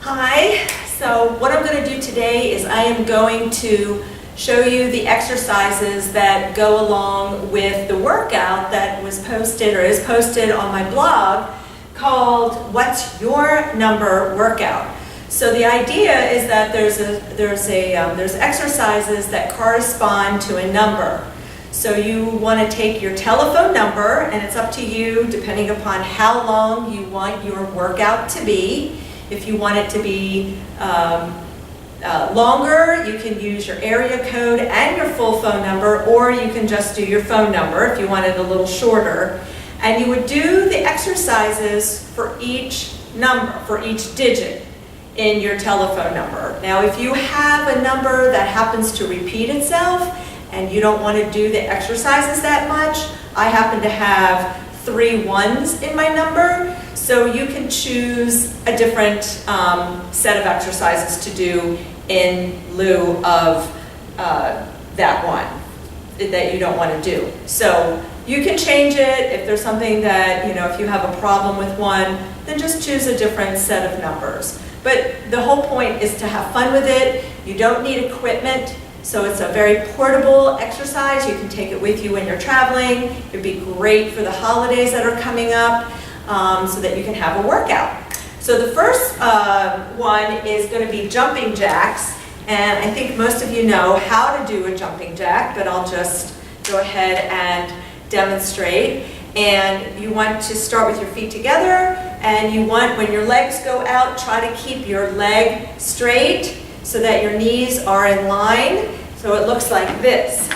Hi, so what I'm going to do today is I am going to show you the exercises that go along with the workout that was posted or is posted on my blog called What's Your Number Workout. So the idea is that there's exercises that correspond to a number. So you want to take your telephone number, and it's up to you depending upon how long you want your workout to be. If you want it to be longer, you can use your area code and your full phone number, or you can just do your phone number if you want it a little shorter. And you would do the exercises for each number, for each digit in your telephone number. Now, if you have a number that happens to repeat itself and you don't want to do the exercises that much, I happen to have 3 1s in my number. So you can choose a different set of exercises to do in lieu of that one that you don't want to do. So you can change it if there's something that, if you have a problem with one, then just choose a different set of numbers. But the whole point is to have fun with it. You don't need equipment, so it's a very portable exercise. You can take it with you when you're traveling. It'd be great for the holidays that are coming up. So that you can have a workout. So the first one is going to be jumping jacks, and I think most of you know how to do a jumping jack, but I'll just go ahead and demonstrate. And you want to start with your feet together, and you want, when your legs go out, try to keep your leg straight so that your knees are in line. So it looks like this.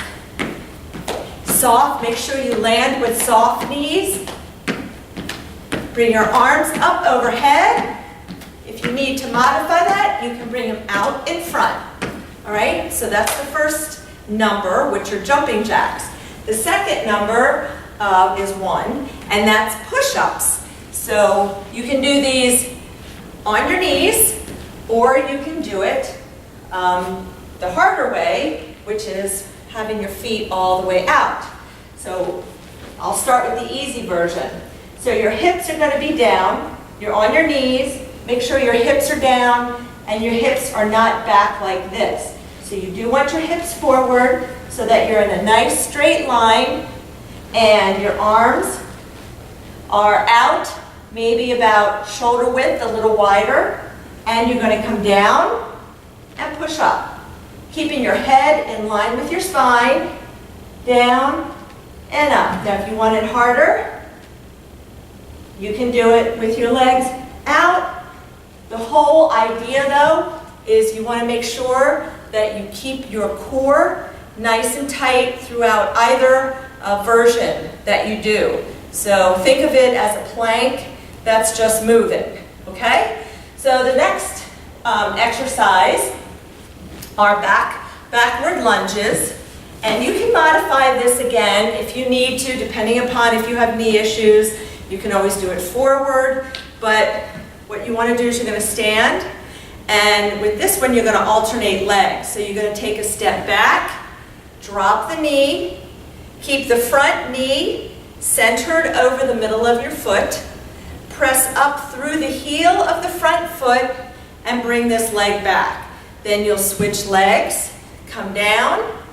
Soft, make sure you land with soft knees. Bring your arms up overhead. If you need to modify that, you can bring them out in front. All right, so that's the first number, which are jumping jacks. The second number is 1, and that's push-ups. So you can do these on your knees, or you can do it the harder way, which is having your feet all the way out. So I'll start with the easy version. So your hips are going to be down, you're on your knees, make sure your hips are down and your hips are not back like this. So you do want your hips forward so that you're in a nice straight line, and your arms are out, maybe about shoulder width, a little wider, and you're going to come down and push up, keeping your head in line with your spine, down and up. Now if you want it harder, you can do it with your legs out. The whole idea, though, is you want to make sure that you keep your core nice and tight throughout either version that you do. So think of it as a plank that's just moving, okay? So the next exercise are backward lunges. And you can modify this again if you need to, depending upon if you have knee issues. You can always do it forward, but what you want to do is you're going to stand, and with this one you're going to alternate legs. So you're going to take a step back, drop the knee, keep the front knee centered over the middle of your foot, press up through the heel of the front foot, and bring this leg back. Then you'll switch legs, come down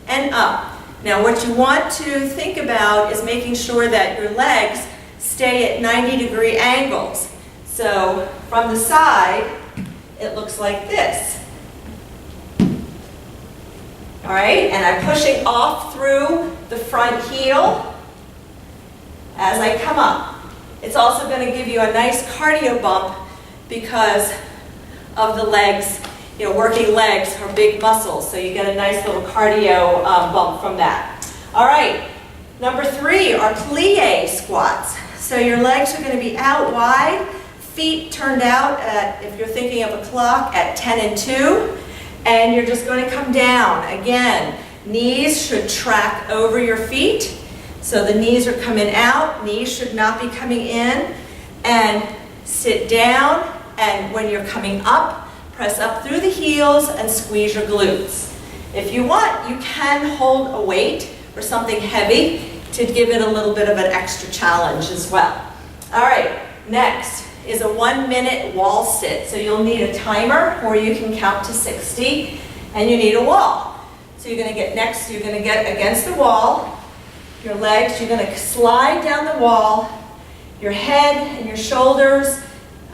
and up. Now what you want to think about is making sure that your legs stay at 90-degree angles. So from the side, it looks like this. All right, and I'm pushing off through the front heel as I come up. It's also going to give you a nice cardio bump because of the legs. Working legs are big muscles, so you get a nice little cardio bump from that. All right, number 3 are plie squats. So your legs are going to be out wide, feet turned out at, if you're thinking of a clock, at 10 and 2, and you're just going to come down. Again, knees should track over your feet, so the knees are coming out, knees should not be coming in, and sit down, and when you're coming up, press up through the heels and squeeze your glutes. If you want, you can hold a weight or something heavy to give it a little bit of an extra challenge as well. All right, next, is a 1-minute wall sit. So you'll need a timer or you can count to 60 and you need a wall. So you're going to get against the wall, your legs, you're going to slide down the wall, your head and your shoulders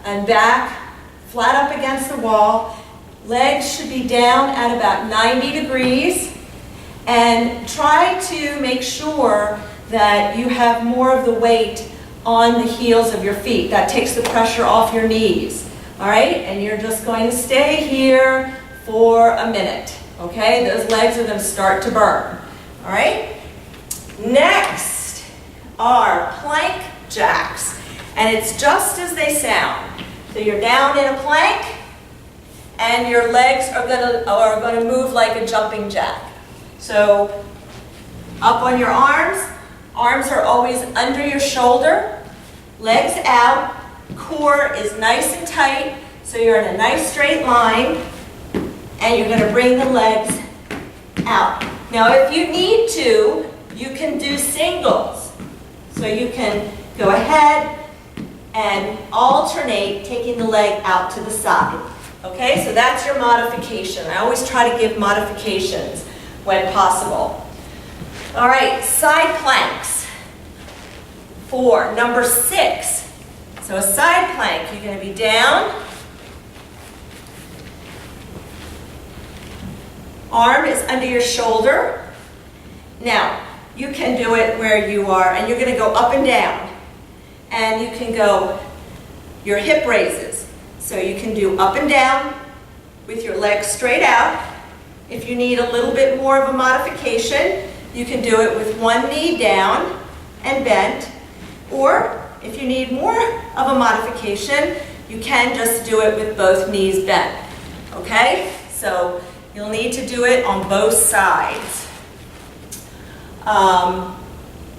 and back flat up against the wall. Legs should be down at about 90 degrees and try to make sure that you have more of the weight on the heels of your feet. That takes the pressure off your knees, all right? And you're just going to stay here for a minute, okay? Those legs are going to start to burn, all right? Next are plank jacks, and it's just as they sound. So you're down in a plank, and your legs are going to move like a jumping jack. So up on your arms are always under your shoulder, legs out, core is nice and tight, so you're in a nice straight line, and you're going to bring the legs out. Now if you need to, you can do singles. So you can go ahead and alternate taking the leg out to the side. Okay, so that's your modification. I always try to give modifications when possible. All right, side planks for number 6. So a side plank, you're going to be down. Arm is under your shoulder. Now, you can do it where you are, and you're going to go up and down. And you can go your hip raises. So you can do up and down with your legs straight out. If you need a little bit more of a modification, you can do it with one knee down and bent. Or if you need more of a modification, you can just do it with both knees bent. Okay? So you'll need to do it on both sides.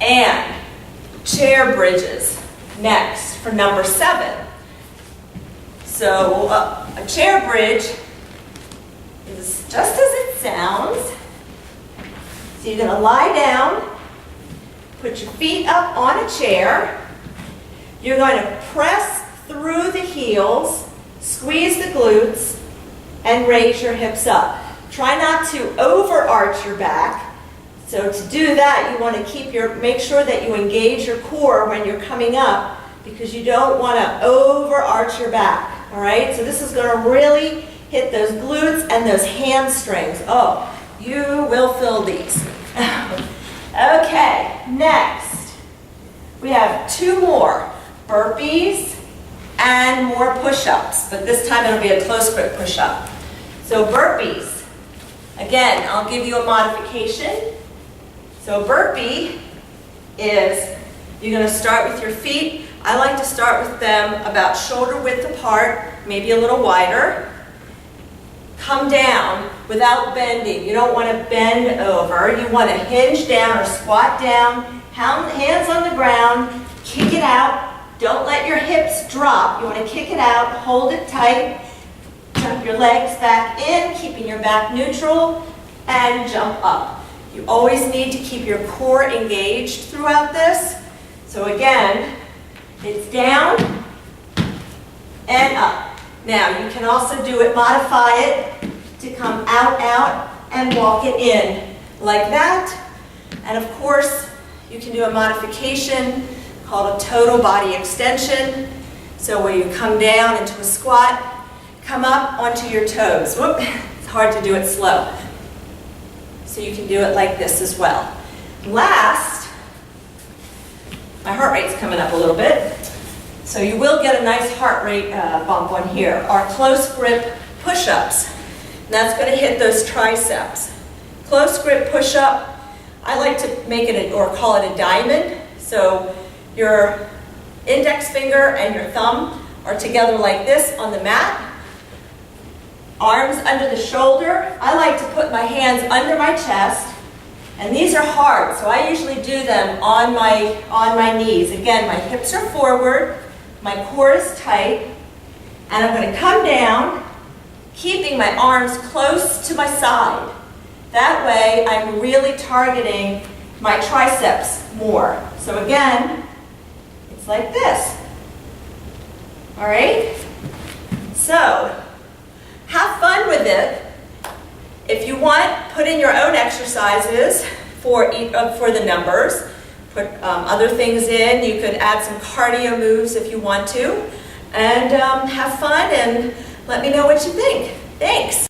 And chair bridges next for number 7. So a chair bridge is just as it sounds. So you're going to lie down, put your feet up on a chair. You're going to press through the heels, squeeze the glutes, and raise your hips up. Try not to overarch your back. So to do that, you want to make sure that you engage your core when you're coming up, because you don't want to overarch your back. All right, so this is going to really hit those glutes and those hamstrings. Oh, you will feel these. Okay, next, we have 2 more, burpees and more push-ups, but this time it'll be a close grip push-up. So burpees, again, I'll give you a modification. So burpee is, you're going to start with your feet. I like to start with them about shoulder width apart, maybe a little wider. Come down without bending. You don't want to bend over. You want to hinge down or squat down, hands on the ground, kick it out. Don't let your hips drop. You want to kick it out, hold it tight, jump your legs back in, keeping your back neutral, and jump up. You always need to keep your core engaged throughout this. So again, it's down and up. Now you can also modify it to come out, and walk it in like that. And of course, you can do a modification called a total body extension. So where you come down into a squat, come up onto your toes. Whoop, it's hard to do it slow. So you can do it like this as well. Last, my heart rate's coming up a little bit. So you will get a nice heart rate bump on here. Our close grip push-ups. And that's going to hit those triceps. Close grip push-up, I like to make it or call it a diamond. So your index finger and your thumb are together like this on the mat. Arms under the shoulder. I like to put my hands under my chest. And these are hard, so I usually do them on my knees. Again, my hips are forward, my core is tight, and I'm going to come down, keeping my arms close to my side. That way, I'm really targeting my triceps more. So again, it's like this. All right? So, have fun with it. If you want, put in your own exercises for the numbers. Put other things in. You could add some cardio moves if you want to. And have fun and let me know what you think. Thanks.